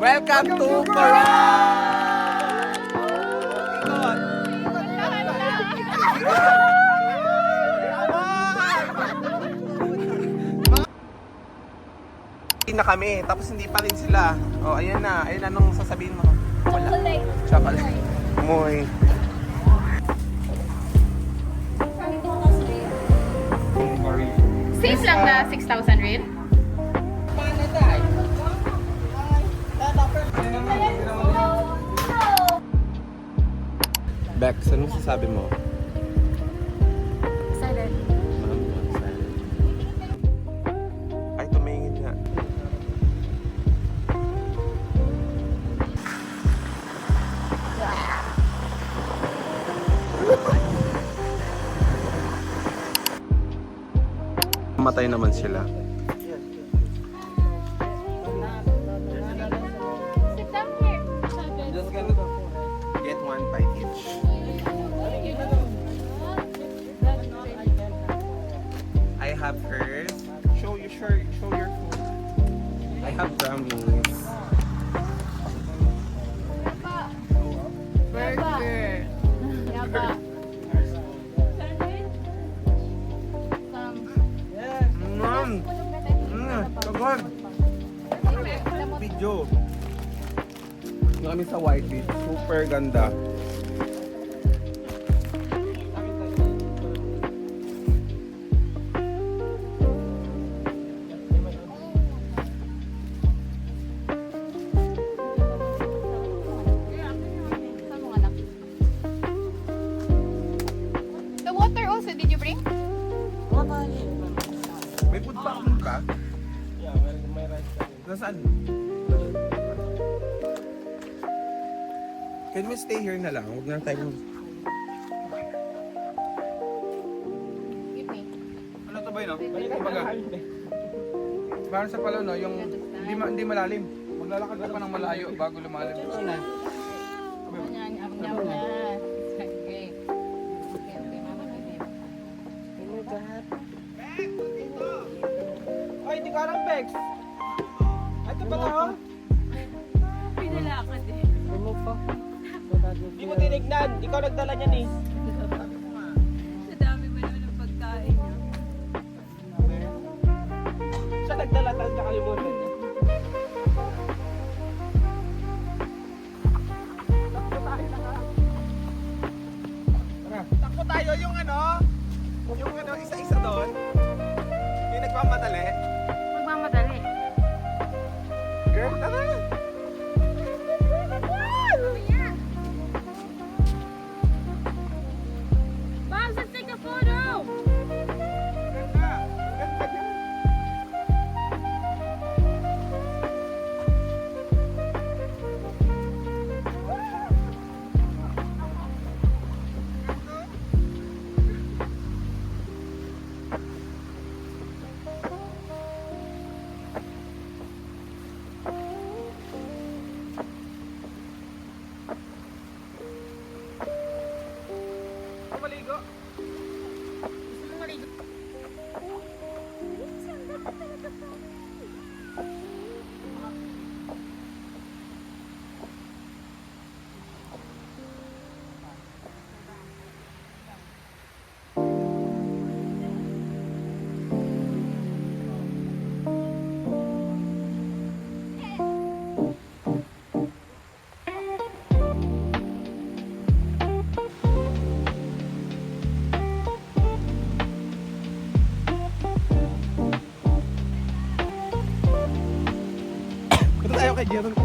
Welcome to Coron! Na kami, tapos hindi pa rin sila. Oh, ayan na. Ayun, anong sasabihin mo? Wala. Chocolate. Muy. Same lang na 6,000 rin? Bex, anong sasabi mo? Excited. Ay, tumingin nga. Matay naman sila. Sit down here. Just gonna get one bite each. I have hers. Show your food. I have brownies. Burger. Yaba. Kagod. Video. Yung kami sa White Beach. Super ganda. The water also, did you bring? May food pack dun ka? May rice. Nasaan? Can we stay here na lang? Huwag na tayo. Give me. Ano to ba yun? Kumbaga, parang sa palo, no? Yung hindi malalim. Maglalakad ka pa ng malayo bago lumalim. Yan, yum. Okay. Okay, mama. Ay, di ka lang, Bex! Ito pala, oh! Pinalakad eh. Hindi mo tinignan. Ikaw nagdala niyan eh. Sa dami ba naman ng pagkain niya? Siya nagdala, tapos nakalimutan niya. Takbo tayo yung isa-isa doon. Yung nagmamadali. Magmamadali. Girl, tara! Mom, let's take a photo! Ganda! Ganda niya! Maligo. Punta tayo kay Jeron.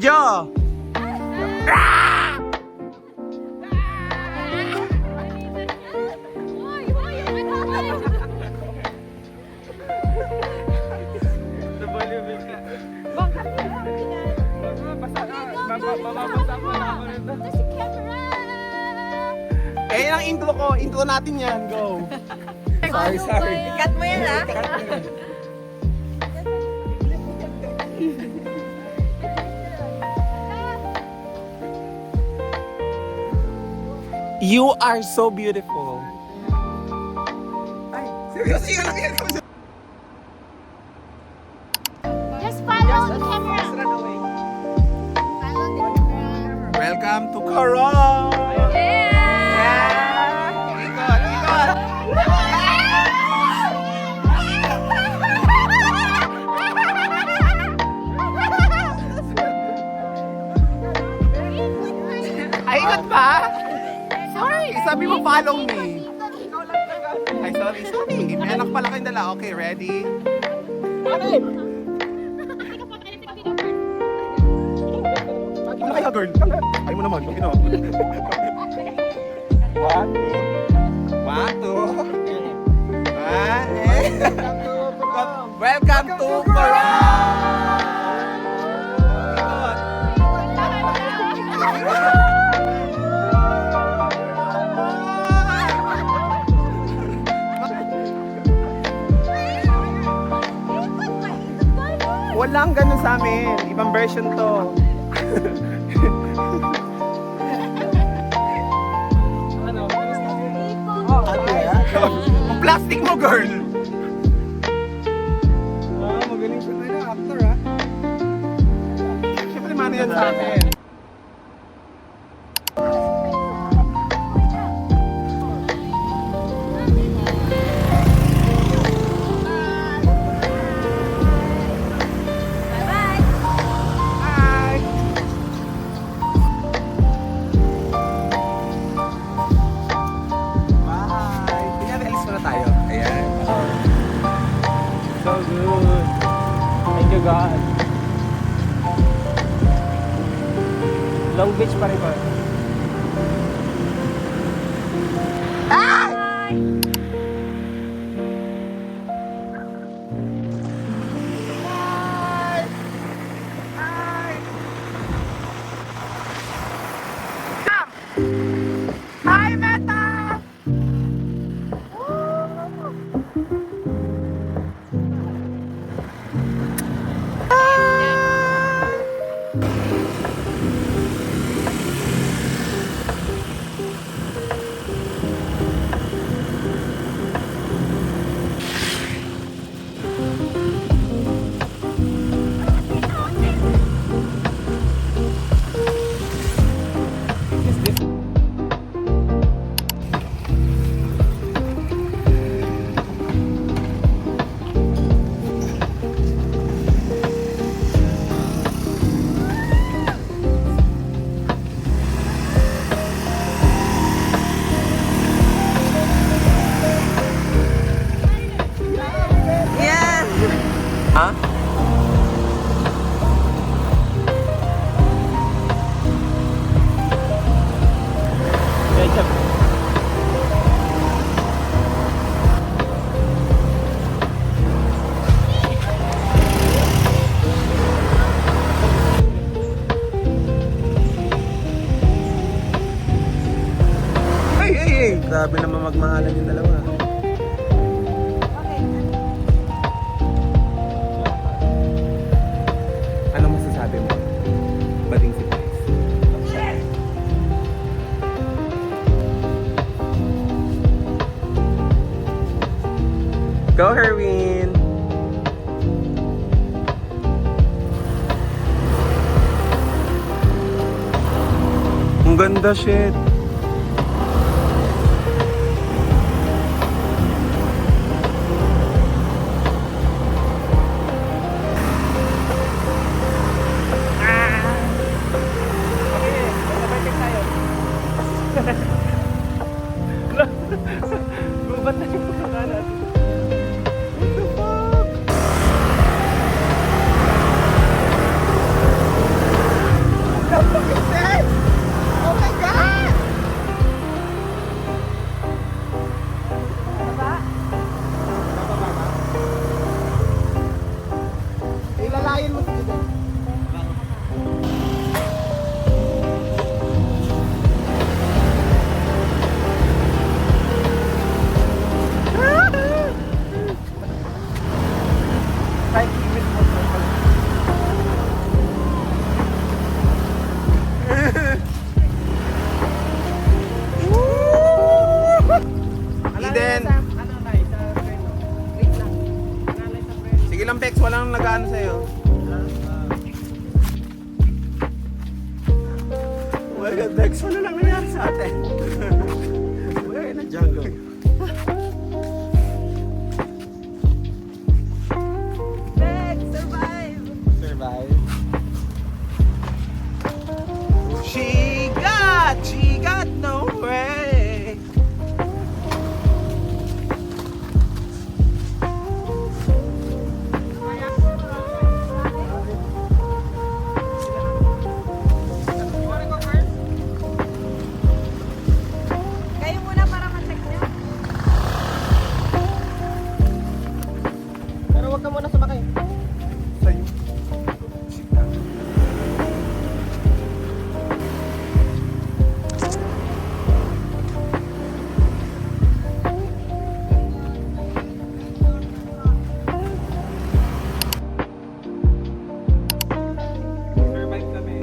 video! Eh, ang intro ko. Intro natin yan. Go. Sorry. Cut mo yan, ha? You are so beautiful. Ay, seryoso yan. Just follow the camera. Follow the camera. Welcome to Coron! Yeah! Ikot, ikot! Ay, ikot pa? Sorry, sabi mo follow me. Ay, sorry. May anak pala kayong dala. Okay, ready? Ano kaya, girl? Ay mo naman, pag ginawa. One, two. Welcome to Walang ganun sa amin. Ibang version to. Ang plastic mo, girl! Magaling siya na yun, actor ha. Siyempre, mano yan sa akin. Bye! Bye! Kunyari, alis na tayo. Ayan. So good. Thank you God. Long Beach pa rin ba? Hi, Meta! Yeah! Ha? Hey! Grabe naman magmahalan yung dalawa. Ano masasabi mo? Bading si Chris. Go, Herwin! Ang ganda, shit! Gubat na yung pagkaka natin. What the fuck? tent. We're in a jungle. Bex, survive! Survive. She got no way. Kayo muna para ma-check nyo. Pero huwag ka muna sumakay. Sa'yo. Survive kami.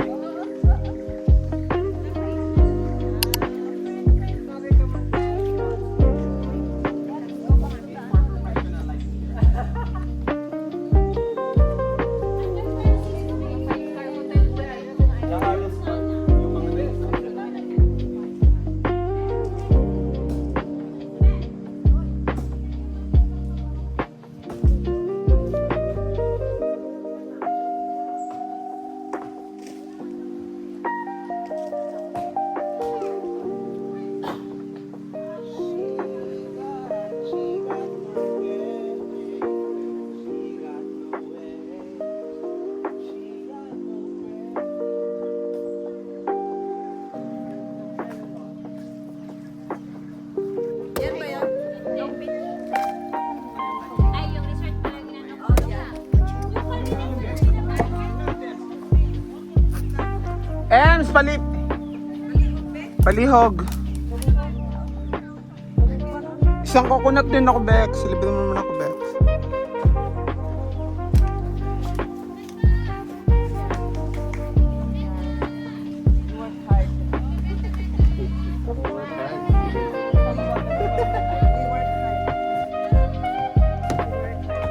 Yan ba yan? Ay, yung resort pala ginano ko. Ems, palihog. Isang coconut din ako, Bex. Libre mo naman ako, Bex.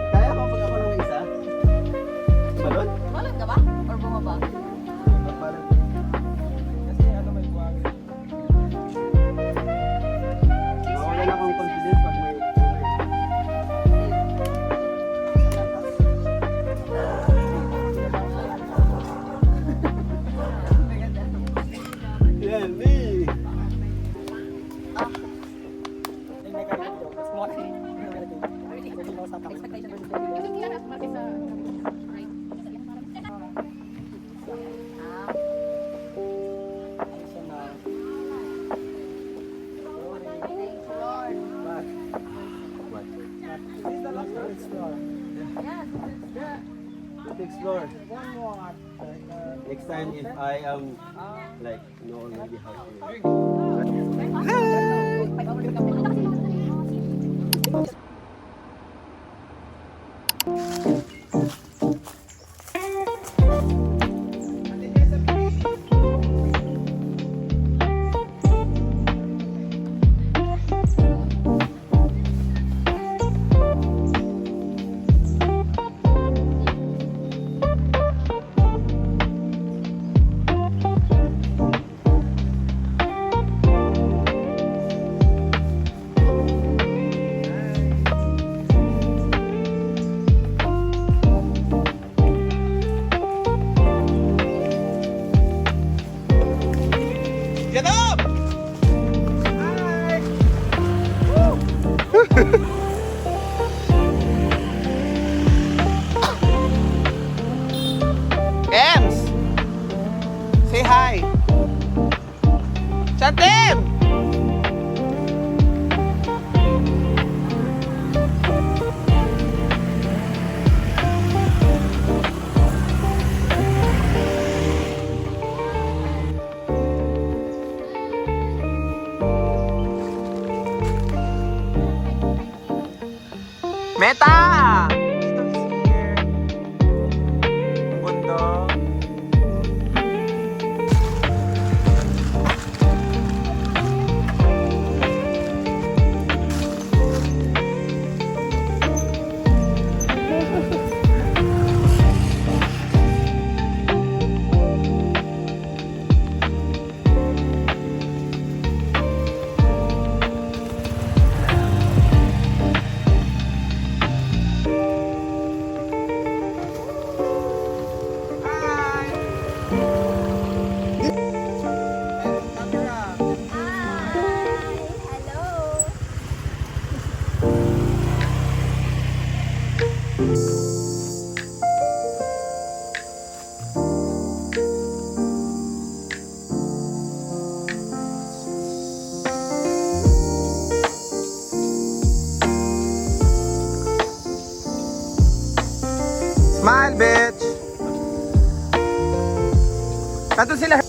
Kaya ko pag ako lang isa? Balon? Balon ka ba? Or bumaba? Balon. Kasi ano may buhangin. Wala akong confidence pag may Yan, me! Explore. Next time if I am like know already how to Get up! Ems! Say hi! Chantem! Meta! Dito is here. Ang bundok. sila.